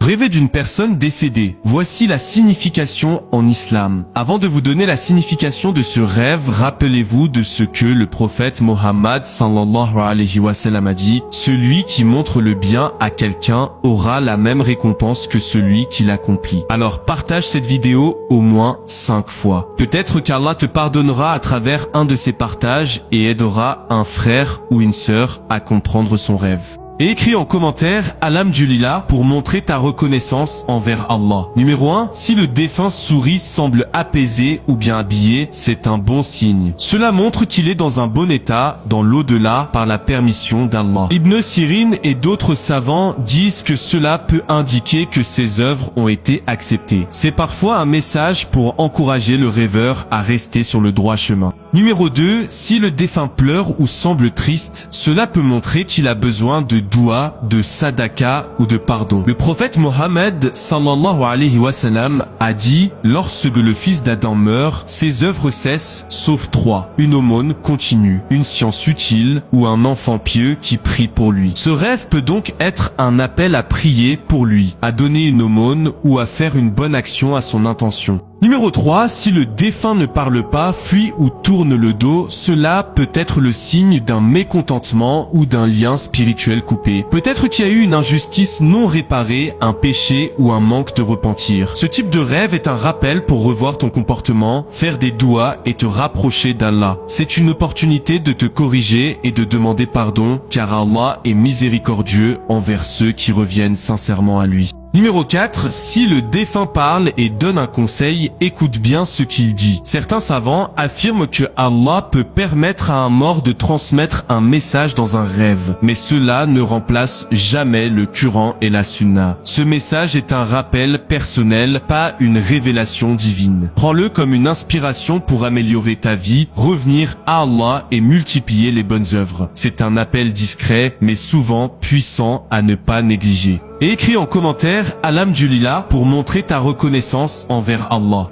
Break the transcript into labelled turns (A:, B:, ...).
A: Rêver d'une personne décédée. Voici la signification en islam. Avant de vous donner la signification de ce rêve, rappelez-vous de ce que le prophète Mohammed sallallahu alayhi wa sallam a dit. Celui qui montre le bien à quelqu'un aura la même récompense que celui qui l'accomplit. Alors partage cette vidéo au moins 5 fois. Peut-être qu'Allah te pardonnera à travers un de ces partages et aidera un frère ou une sœur à comprendre son rêve. Et écris en commentaire Alhamdulillah pour montrer ta reconnaissance envers Allah. Numéro 1. Si le défunt sourit semble apaisé ou bien habillé, c'est un bon signe. Cela montre qu'il est dans un bon état, dans l'au-delà, par la permission d'Allah. Ibn Sirin et d'autres savants disent que cela peut indiquer que ses œuvres ont été acceptées. C'est parfois un message pour encourager le rêveur à rester sur le droit chemin. Numéro 2. Si le défunt pleure ou semble triste, cela peut montrer qu'il a besoin de doua, de sadaka ou de pardon. Le prophète Mohammed sallallahu alayhi wa sallam a dit: lorsque le fils d'Adam meurt, ses œuvres cessent, sauf 3. Une aumône continue, une science utile ou un enfant pieux qui prie pour lui. Ce rêve peut donc être un appel à prier pour lui, à donner une aumône ou à faire une bonne action à son intention. Numéro 3. Si le défunt ne parle pas, fuit ou tourne le dos, cela peut être le signe d'un mécontentement ou d'un lien spirituel coupé. Peut-être qu'il y a eu une injustice non réparée, un péché ou un manque de repentir. Ce type de rêve est un rappel pour revoir ton comportement, faire des douas et te rapprocher d'Allah. C'est une opportunité de te corriger et de demander pardon, car Allah est miséricordieux envers ceux qui reviennent sincèrement à lui. Numéro 4. Si le défunt parle et donne un conseil, écoute bien ce qu'il dit. Certains savants affirment que Allah peut permettre à un mort de transmettre un message dans un rêve, mais cela ne remplace jamais le Coran et la Sunna. Ce message est un rappel personnel, pas une révélation divine. Prends-le comme une inspiration pour améliorer ta vie, revenir à Allah et multiplier les bonnes œuvres. C'est un appel discret, mais souvent puissant à ne pas négliger. Et écris en commentaire Alhamdulillah pour montrer ta reconnaissance envers Allah.